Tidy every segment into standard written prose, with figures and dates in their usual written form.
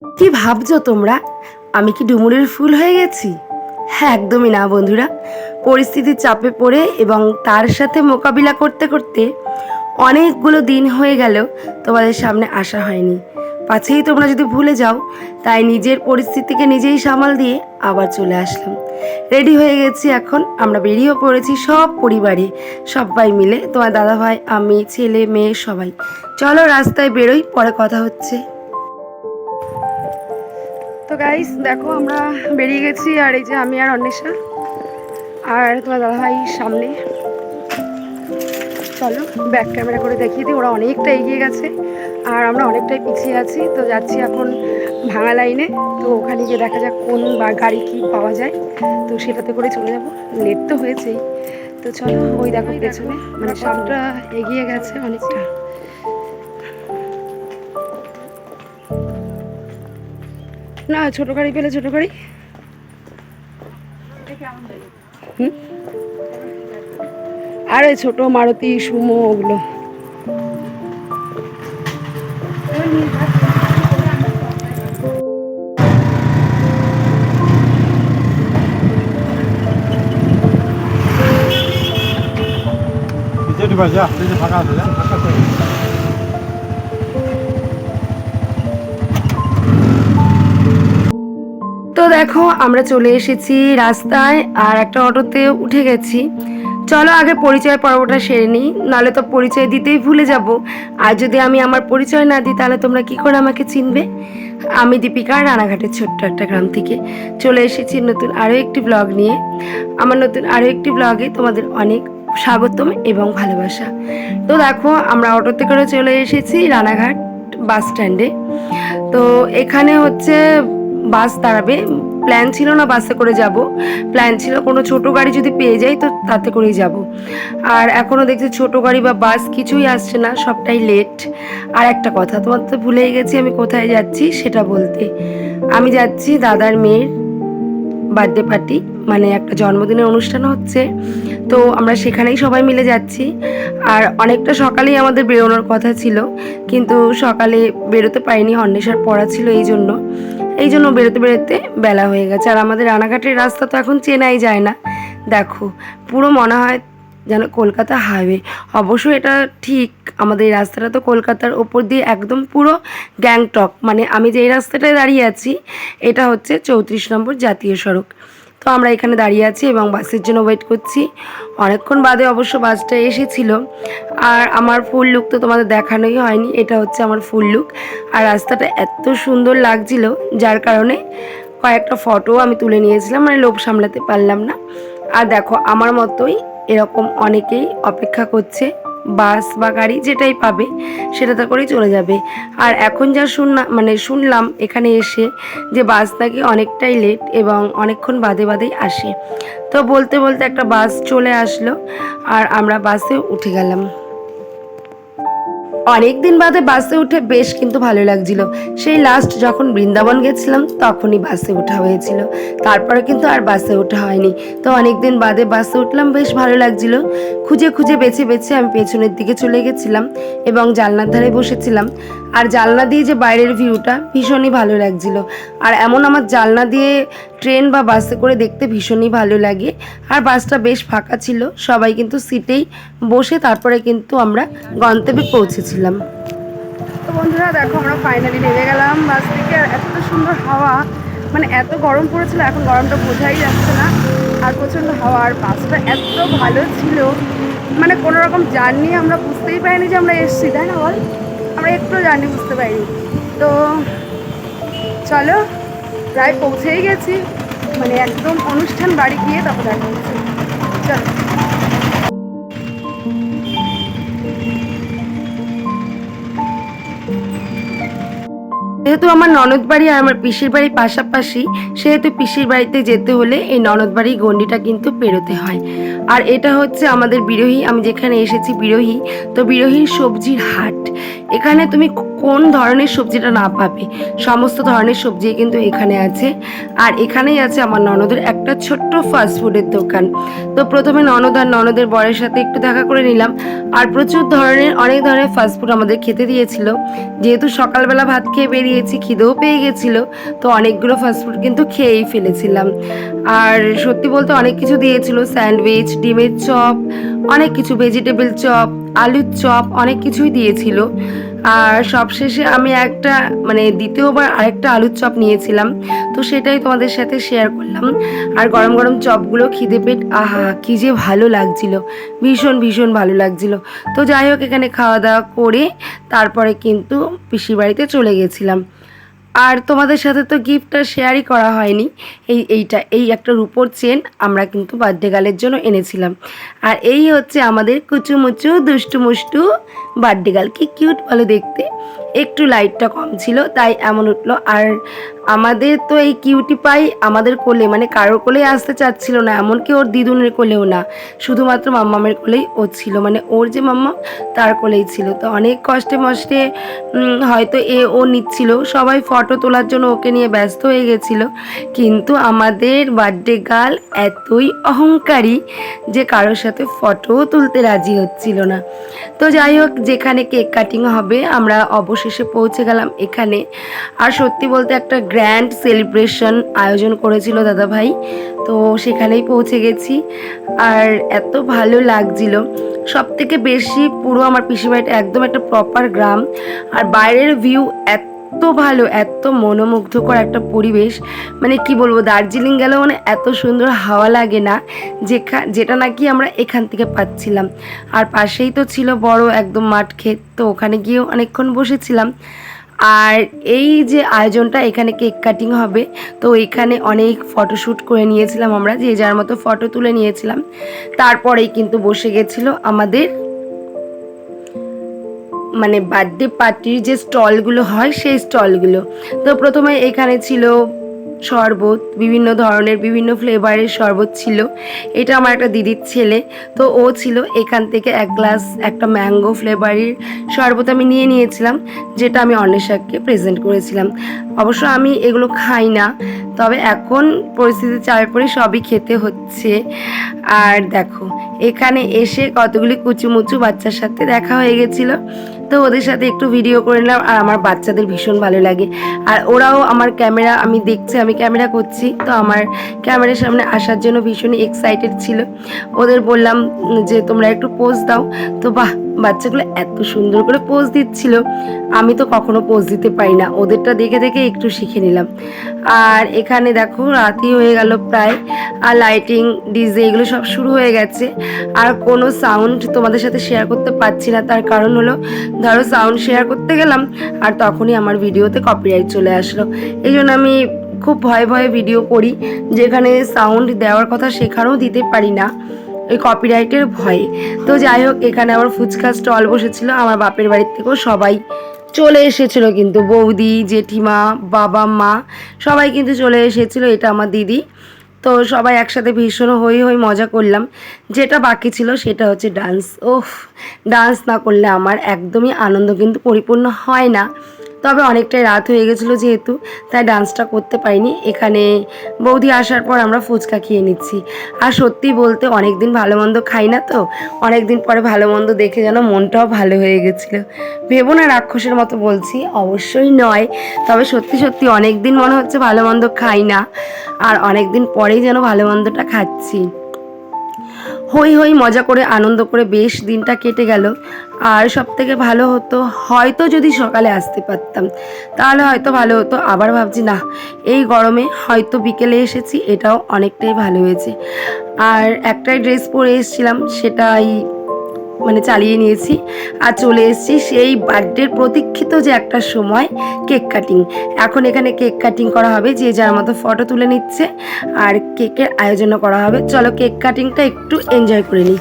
কি ভাবছো তোমরা? আমি কি ডুমুরের ফুল হয়ে গেছি? হ্যাঁ, একদমই না বন্ধুরা। পরিস্থিতির চাপে পড়ে এবং তার সাথে মোকাবিলা করতে করতে অনেকগুলো দিন হয়ে গেল তোমাদের সামনে আসা হয়নি। পাছেই তোমরা যদি ভুলে যাও, তাই নিজের পরিস্থিতিকে নিজেই সামাল দিয়ে আবার চলে আসলাম। রেডি হয়ে গেছি, এখন আমরা বেরিয়েও পড়েছি সব পরিবারে, সবাই মিলে, তোমার দাদাভাই, আমি, ছেলে মেয়ে সবাই। চলো রাস্তায় বেরোই, পরে কথা হচ্ছে। তো গাইস দেখো, আমরা বেরিয়ে গেছি, আর এই যে আমি আর অন্বেষা আর তোমার দাদাভাই সামনে। চলো ব্যাক ক্যামেরা করে দেখিয়ে দিই, ওরা অনেকটা এগিয়ে গেছে আর আমরা অনেকটাই পিছিয়ে আছি। তো যাচ্ছি এখন ভাঙা লাইনে, তো ওখানে গিয়ে দেখা যাক কোন বা গাড়ি কি পাওয়া যায়, তো সেটাতে করে চলে যাব। লেট তো হয়েছেই। তো চলো, ওই দেখো পেছনে মানে সামটা এগিয়ে গেছে অনেকটা। না, ছোট গাড়ি পেলে ছোট গাড়ি। হুম, আরে ছোট মারুতি সুমো ওগুলো। তো দেখো, আমরা চলে এসেছি রাস্তায় আর একটা অটোতে উঠে গেছি। চলো আগে পরিচয় পর্বটা সেরে নিই, নাহলে তো পরিচয় দিতেই ভুলে যাব। আর যদি আমি আমার পরিচয় না দিই, তাহলে তোমরা কি করে আমাকে চিনবে? আমি দীপিকা, রানাঘাটের ছোট্ট একটা গ্রাম থেকে চলে এসেছি নতুন আরও একটি ব্লগ নিয়ে। আমার নতুন আরও একটি ব্লগে তোমাদের অনেক স্বাগতম এবং ভালোবাসা। তো দেখো, আমরা অটোতে করে চলে এসেছি রানাঘাট বাস স্ট্যান্ডে। তো এখানে হচ্ছে বাস দাঁড়াবে। প্ল্যান ছিল না বাসে করে যাব, প্ল্যান ছিল কোনো ছোট গাড়ি যদি পেয়ে যাই তো তাতে করেই যাব। আর এখনও দেখছি ছোট গাড়ি বা বাস কিছুই আসছে না, সবটাই লেট। আর একটা কথা, তোমার তো ভুলেই গেছি আমি কোথায় যাচ্ছি সেটা বলতে। আমি যাচ্ছি দাদার মেয়ের বার্থডে পার্টি, মানে একটা জন্মদিনের অনুষ্ঠান হচ্ছে, তো আমরা সেখানেই সবাই মিলে যাচ্ছি। আর অনেকটা সকালেই আমাদের বেরোনোর কথা ছিল, কিন্তু সকালে বেরোতে পারিনি, অন্বেষার পড়া ছিল, এই জন্য বেরোতে বেরোতে বেলা হয়ে গেছে। আর আমাদের রানাঘাটের রাস্তা তো এখন চেনাই যায় না। দেখো, পুরো মনে হয় যেন কলকাতা হাইওয়ে। অবশ্য এটা ঠিক, আমাদের এই রাস্তাটা তো কলকাতার ওপর দিয়ে একদম পুরো গ্যাংটক, মানে আমি যেই রাস্তাটায় দাঁড়িয়ে আছি এটা হচ্ছে 34 নম্বর জাতীয় সড়ক। তো আমরা এখানে দাঁড়িয়ে আছি এবং বাসের জন্য ওয়েট করছি। অনেকক্ষণ বাদে অবশ্য বাসটা এসেছিল। আর আমার ফুল লুক তো তোমাদের দেখানোই হয়নি, এটা হচ্ছে আমার ফুল লুক। আর রাস্তাটা এত সুন্দর লাগছিল, যার কারণে কয়েকটা ফটো আমি তুলে নিয়েছিলাম, মানে লোভ সামলাতে পারলাম না। আর দেখো, আমার মতোই এরকম অনেকেই অপেক্ষা করছে, বাস বা গাড়ি যেটাই পাবে সেটাতে করেই চলে যাবে। আর এখন যা শুনলাম এখানে এসে যে বাস নাকি অনেকটাই লেট এবং অনেকক্ষণ বাদে বাদেই আসে। তো বলতে বলতে একটা বাস চলে আসলো আর আমরা বাসে উঠে গেলাম। অনেক দিন বাদে বাসে উঠে বেশ কিন্তু ভালো লাগছিল। সেই লাস্ট যখন বৃন্দাবন গেছিলাম তখনই বাসে ওঠা হয়েছিল, তারপরে কিন্তু আর বাসে ওঠা হয়নি। তো অনেক দিন বাদে বাসে উঠলাম, বেশ ভালো লাগছিল। খুঁজে খুঁজে বেছে বেছে আমি পেছনের দিকে চলে গেছিলাম এবং জানলার ধারে বসেছিলাম। আর জানলা দিয়ে যে বাইরের ভিউটা ভীষণই ভালো লাগছিল। আর এমন আমার জানলা দিয়ে ট্রেন বা বাসে করে দেখতে ভীষণই ভালো লাগে। আর বাসটা বেশ ফাঁকা ছিল, সবাই কিন্তু সিটেই বসে তারপরে কিন্তু আমরা গন্তব্যে পৌঁছেছিলাম। তো বন্ধুরা দেখো, আমরা ফাইনালি নেমে গেলাম বাস থেকে। আর এত সুন্দর হাওয়া, মানে এত গরম পড়েছিল, এখন গরমটা বোঝাই যাচ্ছে না। আর প্রচণ্ড হাওয়া, আর বাসটা এত ভালো ছিল, মানে কোনো রকম জার্নি আমরা বুঝতেই পারিনি যে আমরা এসছি, তাই না বল? আমরা একটু জার্নি বুঝতে পারিনি। তো চলো, প্রায় পৌঁছেই গেছি, মানে একদম অনুষ্ঠান বাড়ি গিয়ে তারপর দেখা হচ্ছে। চলো। যেহেতু আমার ননদ বাড়ি আর আমার পিসির বাড়ি পাশাপাশি, সেহেতু পিসির বাড়িতে যেতে হলে এই ননদ বাড়ির গণ্ডিটা কিন্তু পেরোতে হয়। আর এটা হচ্ছে আমাদের বিরোহী, আমি যেখানে এসেছি বিরোহী, তো বিরোহীর সবজির হাট। এখানে তুমি কোন ধরনের সবজিটা না পাবে, সমস্ত ধরনের সবজি কিন্তু এখানে আছে। আর এখানেই আছে আমার ননদের একটা ছোট্ট ফাস্টফুডের দোকান। তো প্রথমে ননদ আর ননদের বরের সাথে একটু দেখা করে নিলাম। আর প্রচুর ধরনের অনেক ধরনের ফাস্টফুড আমাদের খেতে দিয়েছিল, যেহেতু সকালবেলা ভাত খেয়ে বেরিয়েছি, খিদেও পেয়ে গেছিলো, তো অনেকগুলো ফাস্টফুড কিন্তু খেয়েই ফেলেছিলাম। আর সত্যি বলতে অনেক কিছু দিয়েছিল, স্যান্ডউইচ, ডিমের চপ, অনেক কিছু, ভেজিটেবল চপ, আলুর চপ, অনেক কিছুই দিয়েছিল। আর সবশেষে আমি একটা মানে দ্বিতীয়বার আরেকটা আলুর চপ নিয়েছিলাম, তো সেটাই তোমাদের সাথে শেয়ার করলাম। আর গরম গরম চপগুলো খিদে পেট, আহা কি যে ভালো লাগছিল, ভীষণ ভীষণ ভালো লাগছিল। তো যাই হোক, এখানে খাওয়া দাওয়া করে তারপরে কিন্তু পিসির বাড়িতে চলে গেছিলাম। আর তোমাদের সাথে তো গিফটটা শেয়ারই করা হয়নি। এই একটা রূপোর চেন আমরা কিন্তু বার্থডে গার্লের জন্য এনেছিলাম। আর এই হচ্ছে আমাদের কুচুমুচু দুষ্টু মুষ্টু বার্থডে গার্ল। কি কিউট বলো দেখতে। একটু লাইটটা কম ছিল তাই এমন উঠলো। আর আমাদের তো এই কিউটি পাই আমাদের কোলে, মানে কারোর কোলেই আসতে চাচ্ছিল না, এমনকি ওর দিদুনের কোলেও না, শুধুমাত্র মাম্মামের কোলেই ও ছিল, মানে ওর যে মাম্মা তার কোলেই ছিল। তো অনেক কষ্টে মষ্টে হয়তো ও নিচ্ছিল, সবাই ফটো তোলার জন্য ওকে নিয়ে ব্যস্ত হয়ে গেছিলো। কিন্তু আমাদের বার্থডে গার্ল এতই অহংকারী যে কারোর সাথে ফটোও তুলতে রাজি হচ্ছিল না। তো যাই হোক, যেখানে কেক কাটিং হবে আমরা অবশেষে পৌঁছে গেলাম এখানে। আর সত্যি বলতে একটা গ্র্যান্ড সেলিব্রেশন আয়োজন করেছিল দাদা ভাই, তো সেখানেই পৌঁছে গেছি। আর এত ভালো লাগছিল, সব থেকে বেশি পুরো আমার পিসির বাড়িটা একদম একটা প্রপার গ্রাম। আর বাইরের ভিউ এত ভালো, এত মনোমুগ্ধকর একটা পরিবেশ, মানে কি বলবো, দার্জিলিং গেলেও মানে এত সুন্দর হাওয়া লাগে না যেটা নাকি আমরা এখান থেকে পাচ্ছিলাম। আর পাশেই তো ছিল বড় একদম মাঠ ক্ষেত, তো ওখানে গিয়েও অনেকক্ষণ বসেছিলাম। আর এই যে আয়োজনটা, এখানে কেক কাটিং হবে, তো এখানে অনেক ফটোশ্যুট করে নিয়েছিলাম আমরা, যে যার মতো ফটো তুলে নিয়েছিলাম। তারপরেই কিন্তু বসে গেছিলো আমাদের মানে বার্থডে পার্টির যে স্টলগুলো হয় সেই স্টলগুলো। তো প্রথমে এখানে ছিল শরবত, বিভিন্ন ধরনের বিভিন্ন ফ্লেভারের শরবত ছিল। এটা আমার একটা দিদির ছেলে, তো ও ছিল, এখান থেকে এক গ্লাস একটা ম্যাঙ্গো ফ্লেভারের শরবত আমি নিয়ে নিয়েছিলাম, যেটা আমি অন্বেষাকে প্রেজেন্ট করেছিলাম। অবশ্য আমি এগুলো খাই না, তবে এখন পরিস্থিতি চাপে পড়ে সবই খেতে হচ্ছে। আর দেখো, এখানে এসে কতগুলি কুচুমুচু বাচ্চার সাথে দেখা হয়ে গেছিলো, তো ওদের সাথে একটু ভিডিও করে নিলাম। আর আমার বাচ্চাদের ভীষণ ভালো লাগে, আর ওরাও আমার ক্যামেরা, আমি দেখছি আমি ক্যামেরা করছি, তো আমার ক্যামেরার সামনে আসার জন্য ভীষণই এক্সাইটেড ছিল। ওদের বললাম যে তোমরা একটু পোজ দাও, তো বাহ, বাচ্চাগুলো এত সুন্দর করে পোজ দিচ্ছিল, আমি তো কখনো পোজ দিতে পারি না, ওদেরটা দেখে দেখে একটু শিখে নিলাম। আর এখানে দেখো রাতই হয়ে গেল প্রায়, আর লাইটিং, ডিজে এগুলো সব শুরু হয়ে গেছে। আর কোনো সাউন্ড তোমাদের সাথে শেয়ার করতে পারছি না, তার কারণ হলো ধরো সাউন্ড শেয়ার করতে গেলাম আর তখনই আমার ভিডিওতে কপিরাইট চলে আসলো। এই জন্য আমি খুব ভয়ে ভয়ে ভিডিও করি, যেখানে সাউন্ড দেওয়ার কথা সেখানেও দিতে পারি না, ওই কপিরাইটের ভয়ে। তো যাই হোক, এখানে আবার ফুচকা স্টল বসেছিল, আমার বাপের বাড়ির থেকেও সবাই চলে এসেছিল, কিন্তু বৌদি, জেঠিমা, বাবা, মা সবাই কিন্তু চলে এসেছিল। এটা আমার দিদি। তো সবাই একসাথে ভীষণ হই হই মজা করলাম। যেটা বাকি ছিল সেটা হচ্ছে ডান্স। ওফ, ডান্স না করলে আমার একদমই আনন্দ কিন্তু পরিপূর্ণ হয় না। তবে অনেকটাই রাত হয়ে গেছিলো যেহেতু, তাই ডান্সটা করতে পারিনি। এখানে বৌদি আসার পর আমরা ফুচকা খেয়ে নিচ্ছি। আর সত্যি বলতে অনেক দিন ভালো মন্দ খাই না, তো অনেক দিন পরে ভালো মন্দ দেখে যেন মনটাও ভালো হয়ে গেছিলো। ভেবো না রাক্ষসের মতো বলছি, অবশ্যই নয়, তবে সত্যি সত্যি অনেক দিন মনে হচ্ছে ভালো মন্দ খাই না, আর অনেক দিন পরেই যেন ভালো মন্দটা খাচ্ছি। হই হই মজা করে আনন্দ করে বেশ দিনটা কেটে গেল। আর সব থেকে ভালো হতো হয়তো যদি সকালে আসতে পারতাম, তাহলে হয়তো ভালো হতো। আবার ভাবছি না, এই গরমে হয়তো বিকেলে এসেছি, এটাও অনেকটাই ভালো হয়েছে। আর একটাই ড্রেস পরে এসেছিলাম, সেটাই মানে চালিয়ে নিয়েছি আর চলে এসেছি সেই বার্থডের প্রতীক্ষিত যে একটা সময়, কেক কাটিং। এখন এখানে কেক কাটিং করা হবে, যে যার মতো ফটো তুলে নিচ্ছে আর কেকের আয়োজনও করা হবে। চলো কেক কাটিংটা একটু এনজয় করে নিই।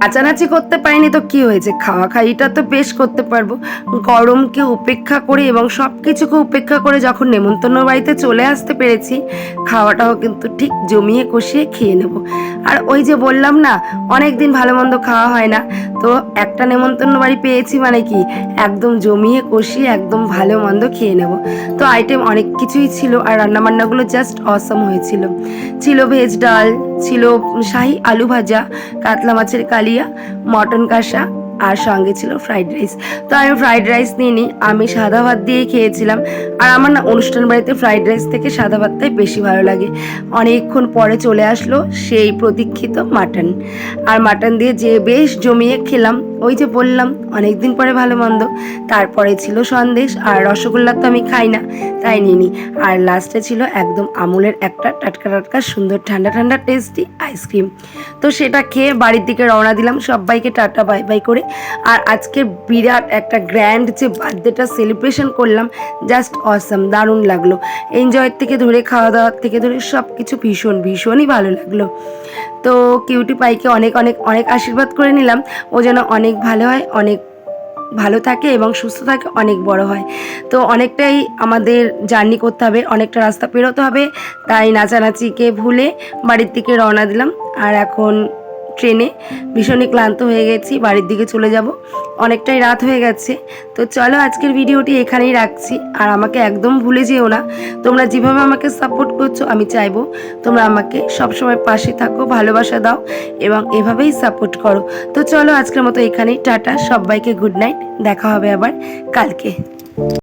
নাচানাচি করতে পারিনি তো কি হয়েছে, খাওয়া খাইটা তো বেশ করতে পারবো। গরমকে উপেক্ষা করে এবং সব কিছুকে উপেক্ষা করে যখন নেমন্তন্ন বাড়িতে চলে আসতে পেরেছি, খাওয়াটাও কিন্তু ঠিক জমিয়ে কষিয়ে খেয়ে নেব। আর ওই যে বললাম না, অনেক দিন ভালো মন্দ খাওয়া হয় না, তো একটা নেমন্তন্ন বাড়ি পেয়েছি মানে কি একদম জমিয়ে কষিয়ে একদম ভালো মন্দ খেয়ে নেব। তো আইটেম অনেক কিছুই ছিল আর রান্নাবান্নাগুলো জাস্ট অসম হয়েছিল। ছিল ভেজ ডাল, ছিল শাহি আলু ভাজা, কাতলা মাছের কালিয়া, মটন কষা, আর সঙ্গে ছিল ফ্রাইড রাইস। তো আমি ফ্রাইড রাইস নিইনি, আমি সাদা ভাত দিয়েই খেয়েছিলাম। আর আমার না অনুষ্ঠান বাড়িতে ফ্রাইড রাইস থেকে সাদা ভাতটাই বেশি ভালো লাগে। অনেকক্ষণ পরে চলে আসলো সেই প্রতীক্ষিত মাটন, আর মাটন দিয়ে যে বেশ জমিয়ে খেলাম। ওই যে বললাম অনেকদিন পরে ভালো মন্দ। তারপরে ছিল সন্দেশ, আর রসগোল্লা তো আমি খাই না তাই নিইনি। আর লাস্টে ছিল একদম আমুলের একটা টাটকা টাটকা সুন্দর ঠান্ডা ঠান্ডা টেস্টি আইসক্রিম। তো সেটা খেয়ে বাড়ির দিকে রওনা দিলাম, সবাইকে টাটা বাই বাই করে। আর আজকে বিরাট একটা গ্র্যান্ড যে বার্থডেটা সেলিব্রেশন করলাম, জাস্ট অসাম, দারুণ লাগলো। এনজয়ের থেকে ধরে খাওয়া দাওয়ার থেকে ধরে সব কিছু ভীষণই ভালো লাগলো। তো কিউটি পাইকে অনেক অনেক অনেক আশীর্বাদ করে নিলাম, ও যেন অনেক ভালো হয়, অনেক ভালো থাকে এবং সুস্থ থাকে, অনেক বড় হয়। তো অনেকটাই আমাদের জার্নি করতে হবে, অনেকটা রাস্তা পেরোতে হবে, তাই নাচানাচিকে ভুলে বাড়ির দিকে রওনা দিলাম। আর এখন ট্রেনে ভীষণই ক্লান্ত হয়ে গেছি, বাড়ির দিকে চলে যাব, অনেকটাই রাত হয়ে গেছে। তো চলো আজকের ভিডিওটি এখানেই রাখছি। আর আমাকে একদম ভুলে যেও না, তোমরা যেভাবে আমাকে সাপোর্ট করছো আমি চাইবো তোমরা আমাকে সবসময় পাশে থাকো, ভালোবাসা দাও এবং এভাবেই সাপোর্ট করো। তো চলো আজকের মতো এখানেই টাটা, সবাইকে গুড নাইট, দেখা হবে আবার কালকে।